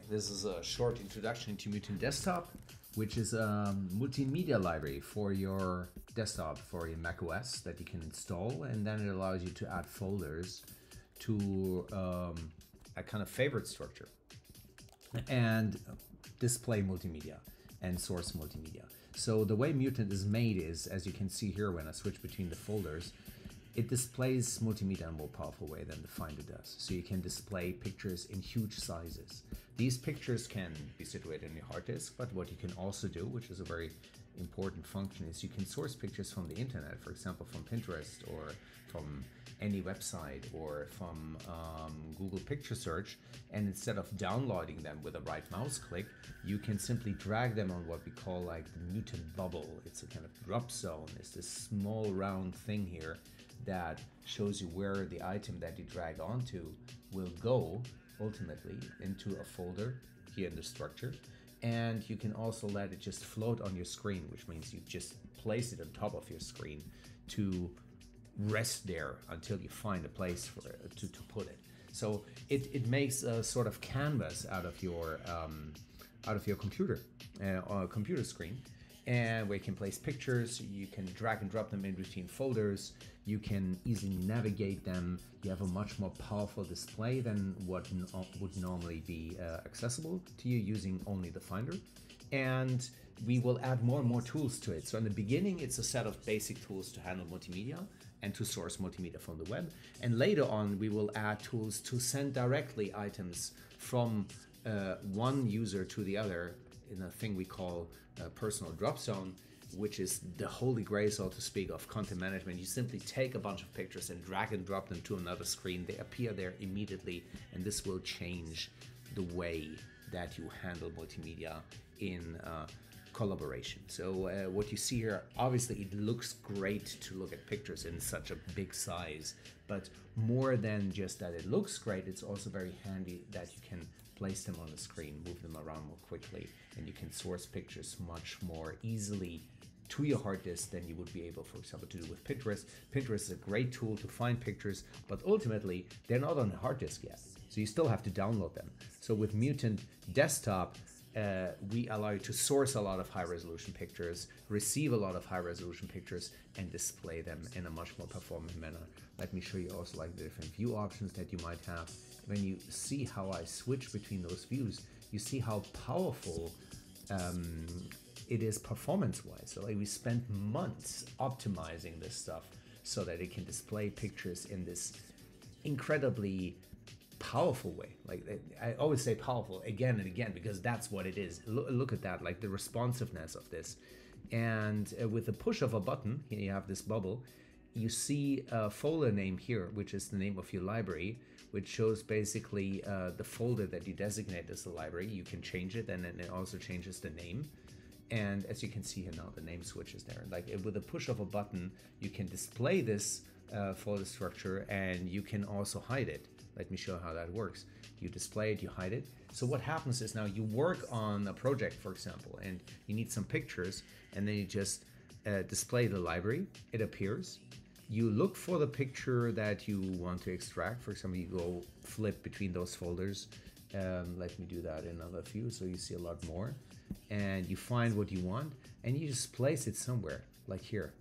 this is a short introduction to Mutant Desktop, which is a multimedia library for your desktop, for your macOS that you can install, and then it allows you to add folders to a kind of favorite structure and display multimedia and source multimedia. So the way Mutant is made is, as you can see here when I switch between the folders, it displays multimedia in a more powerful way than the Finder does. So you can display pictures in huge sizes. These pictures can be situated on your hard disk, but what you can also do, which is a very important function, is you can source pictures from the internet, for example, from Pinterest or from any website or from Google Picture Search, and instead of downloading them with a right mouse click, you can simply drag them on what we call like the mutant bubble. It's a kind of drop zone. It's this small round thing here that shows you where the item that you drag onto will go ultimately into a folder here in the structure. And you can also let it just float on your screen, which means you just place it on top of your screen to rest there until you find a place for it, to put it. So it makes a sort of canvas out of your computer computer screen, and where you can place pictures. You can drag and drop them in between folders. You can easily navigate them. You have a much more powerful display than what would normally be accessible to you using only the Finder. And we will add more and more tools to it. So in the beginning, it's a set of basic tools to handle multimedia and to source multimedia from the web. And later on, we will add tools to send directly items from one user to the other in a thing we call a personal drop zone, which is the holy grail, so to speak, of content management. You simply take a bunch of pictures and drag and drop them to another screen. They appear there immediately, and this will change the way that you handle multimedia in collaboration. So what you see here, obviously it looks great to look at pictures in such a big size, but more than just that it looks great, it's also very handy that you can place them on the screen, move them around more quickly, and you can source pictures much more easily to your hard disk than you would be able, for example, to do with Pinterest. Pinterest is a great tool to find pictures, but ultimately they're not on the hard disk yet, so you still have to download them. So with Mutant Desktop, we allow you to source a lot of high-resolution pictures, receive a lot of high-resolution pictures, and display them in a much more performant manner. Let me show you also like the different view options that you might have. When you see how I switch between those views, you see how powerful it is performance-wise. So like we spent months optimizing this stuff so that it can display pictures in this incredibly powerful way. Like I always say powerful again and again because that's what it is. Look at that, like the responsiveness of this. And with the push of a button, here you have this bubble, you see a folder name here, which is the name of your library, which shows basically the folder that you designate as the library. You can change it, and then it also changes the name. And as you can see here now, the name switches there. Like with a push of a button, you can display this folder structure, and you can also hide it. Let me show how that works. You display it, you hide it. So what happens is now you work on a project, for example, and you need some pictures, and then you just display the library. It appears. You look for the picture that you want to extract. For example, you go flip between those folders. Let me do that in another view so you see a lot more. And you find what you want, and you just place it somewhere, like here.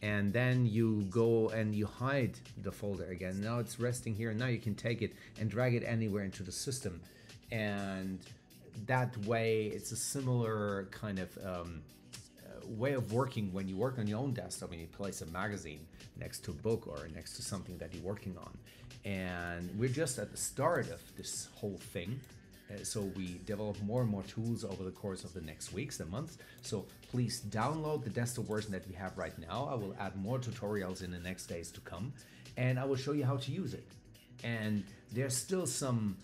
And then you go and you hide the folder again. Now it's resting here, and now you can take it and drag it anywhere into the system. And that way, it's a similar kind of way of working when you work on your own desktop and you place a magazine next to a book or next to something that you're working on. And we're just at the start of this whole thing. So we develop more and more tools over the course of the next weeks and months. So please download the desktop version that we have right now. I will add more tutorials in the next days to come, and I will show you how to use it. And there's still some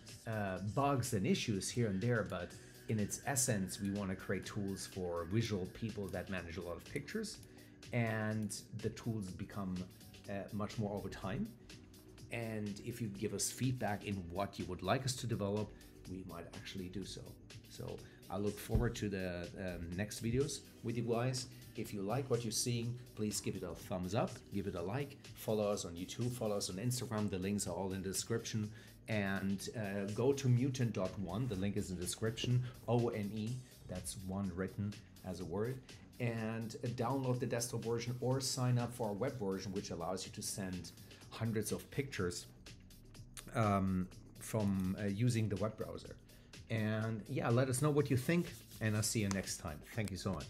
bugs and issues here and there, but in its essence, we want to create tools for visual people that manage a lot of pictures, and the tools become much more over time. And if you give us feedback in what you would like us to develop, we might actually do so. So So I look forward to the next videos with you guys. If you like what you're seeing, please give it a thumbs up, give it a like, follow us on YouTube, follow us on Instagram. The links are all in the description. And go to mutant.one. The link is in the description. ONE, that's one written as a word. And download the desktop version or sign up for our web version, which allows you to send hundreds of pictures from using the web browser. And yeah, let us know what you think, and I'll see you next time. Thank you so much.